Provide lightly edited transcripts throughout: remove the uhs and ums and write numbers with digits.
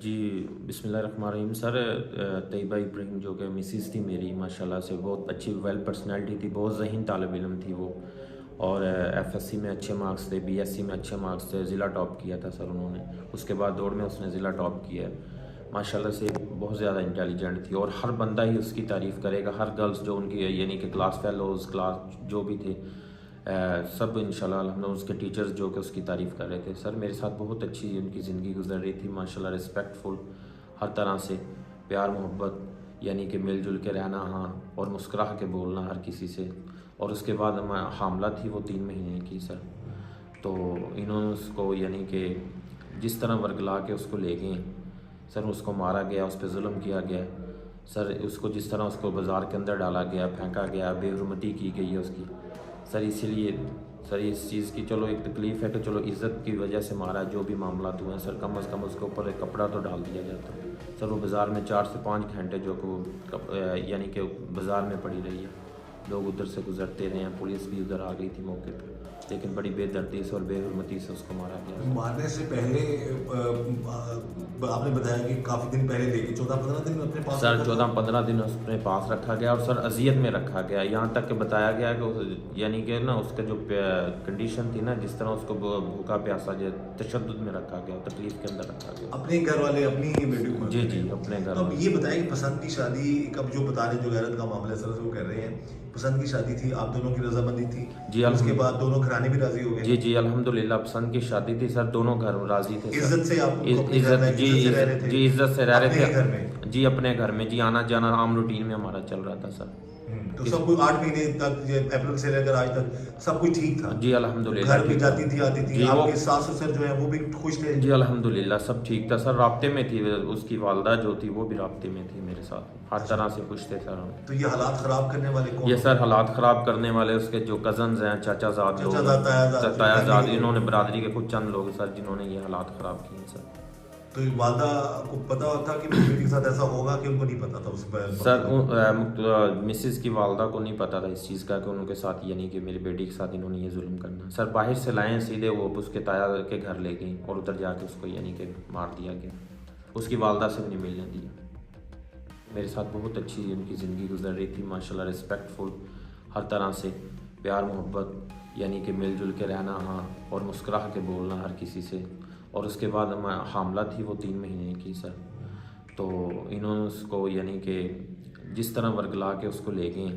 जी, बिस्मिल्लाहिर्रहमानिर्रहीम। सर तैयबा इब्राहिम जो कि मिसेस थी मेरी, माशाल्लाह से बहुत अच्छी वेल पर्सनैलिटी थी, बहुत ज़हीन तालिब इल्म थी वो। और एफएससी में अच्छे मार्क्स थे, बीएससी में अच्छे मार्क्स थे, ज़िला टॉप किया था सर उन्होंने। उसके बाद दौड़ में उसने ज़िला टॉप किया है। माशाल्लाह से बहुत ज़्यादा इंटेलिजेंट थी और हर बंदा ही उसकी तारीफ़ करेगा, हर गर्ल्स जो उनकी यानी कि क्लास फेलोज़ क्लास जो भी थे, सब इंशाल्लाह अल्हम्दुलिल्लाह उसके टीचर्स जो कि उसकी तारीफ़ कर रहे थे। सर मेरे साथ बहुत अच्छी उनकी ज़िंदगी गुजर रही थी माशाल्लाह, रिस्पेक्टफुल हर तरह से, प्यार मोहब्बत यानी कि मिलजुल के रहना, हाँ, और मुस्कुरा के बोलना हर किसी से। और उसके बाद मैं हामला थी वो 3 महीने की सर। तो इन्होंने उसको यानी कि जिस तरह वर्गला के उसको ले गए सर, उसको मारा गया, उस पर जुल्म किया गया सर, उसको जिस तरह उसको बाज़ार के अंदर डाला गया, फेंका गया, बेहुरमती की गई है उसकी सर। इसीलिए सर इस चीज़ की चलो एक तकलीफ़ है कि चलो इज़्ज़त की वजह से मारा, जो भी मामला हुए हैं सर, कम अज़ कम उसके ऊपर एक कपड़ा तो डाल दिया जाता सर। वो बाज़ार में 4 से 5 घंटे जो कि वो यानी कि बाज़ार में पड़ी रही है, लोग उधर से गुजरते रहे हैं, पुलिस भी उधर आ गई थी मौके पर, लेकिन बड़ी बेदर्दी से और बेहुरमती से उसको मारा गया। मारने से पहले आपने बताया कि काफ़ी दिन पहले लेके 14-15 दिन अपने पास सर रखा था? 14-15 दिन अपने पास रखा गया और सर अजियत में रखा गया, यहाँ तक कि बताया गया कि यानी कि ना उसका जो कंडीशन थी ना, जिस तरह उसको भूखा प्यासा जो तशद्दुद में रखा गया, तकलीफ के अंदर रखा गया। अपने घर वाले अपनी बेटी को? जी जी, अपने घर तो अब वाले। ये बताइए कि पसंद की शादी कब जो बता रहे, जो गैरत का मामला है सर वो कर रहे हैं, पसंद की शादी थी, आप दोनों की रजामंदी थी, जी उसके बाद दोनों घराने भी राजी हो जी गए? जी, अल्हम्दुलिल्लाह पसंद की शादी थी सर, दोनों घर राजी थे सर। इज्जत से आप अपने घर इज्जत में जी, इज्जत से रह रहे थे? जी इज्जत से रह अपने रहे ही घर में? थे जी, अपने घर में जी, आना जाना आम रूटीन में हमारा चल रहा था सर। तो किस सब कुछ 8 महीने तक, ये अप्रैल से लेकर आज तक सब कुछ ठीक था? जी अल्हम्दुलिल्लाह घर पे ठीक था जाती थी, आती थी, जी। वो आपके सास ससुर जो है वो भी खुश थे? जी अल्हम्दुलिल्लाह सब ठीक था सर, राब्ते में थी उसकी वालदा जो थी वो भी राब्ते में थी मेरे साथ, हर अच्छा। तरह से खुश थे सर हम। तो ये हालात खराब करने वाले कौन ये होते सर हैं? हालात ख़राब करने वाले उसके जो कज़न्स हैं, चाचाज़ाद लोग, चाचाजाद, तायाजाद, जो फैमिली तायाज़ाद, के इन्होंने लोग। बरादरी के कुछ चंद लोग सर जिन्होंने ये हालात ख़राब किए हैं सर। तो ये वालदा को पता था कि मेरी बेटी के साथ ऐसा होगा कि उनको नहीं पता था उस सर मिसेस की वालदा को नहीं पता था इस चीज़ का कि उनके साथ यानी कि मेरी बेटी के साथ इन्होंने ये जुल्म करना सर। बाहर से लाए सीधे, वो उसके ताया के घर ले गई और उधर जाके उसको यानी कि मार दिया गया, उसकी वालदा से भी नहीं मिलने दिया। मेरे साथ बहुत अच्छी उनकी ज़िंदगी गुजर रही थी माशाल्लाह, रिस्पेक्टफुल हर तरह से, प्यार मोहब्बत यानी कि मिलजुल के रहना, हाँ, और मुस्कुरा के बोलना हर किसी से। और उसके बाद मैं हामला थी वो 3 महीने की सर। तो इन्होंने उसको यानी कि जिस तरह वर्गला के उसको ले गए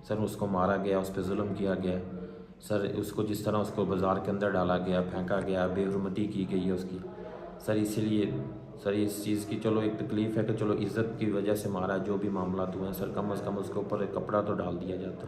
सर, उसको मारा गया, उस पर जुल्म किया गया सर, उसको जिस तरह उसको बाज़ार के अंदर डाला गया, फेंका गया, बेहुरमती की गई है उसकी सर। इसीलिए सर इस चीज़ की चलो एक तकलीफ़ है कि चलो इज़्ज़त की वजह से मारा, जो भी मामला हुए हैं सर, कम अज़ कम उसके ऊपर एक कपड़ा तो डाल दिया जाता।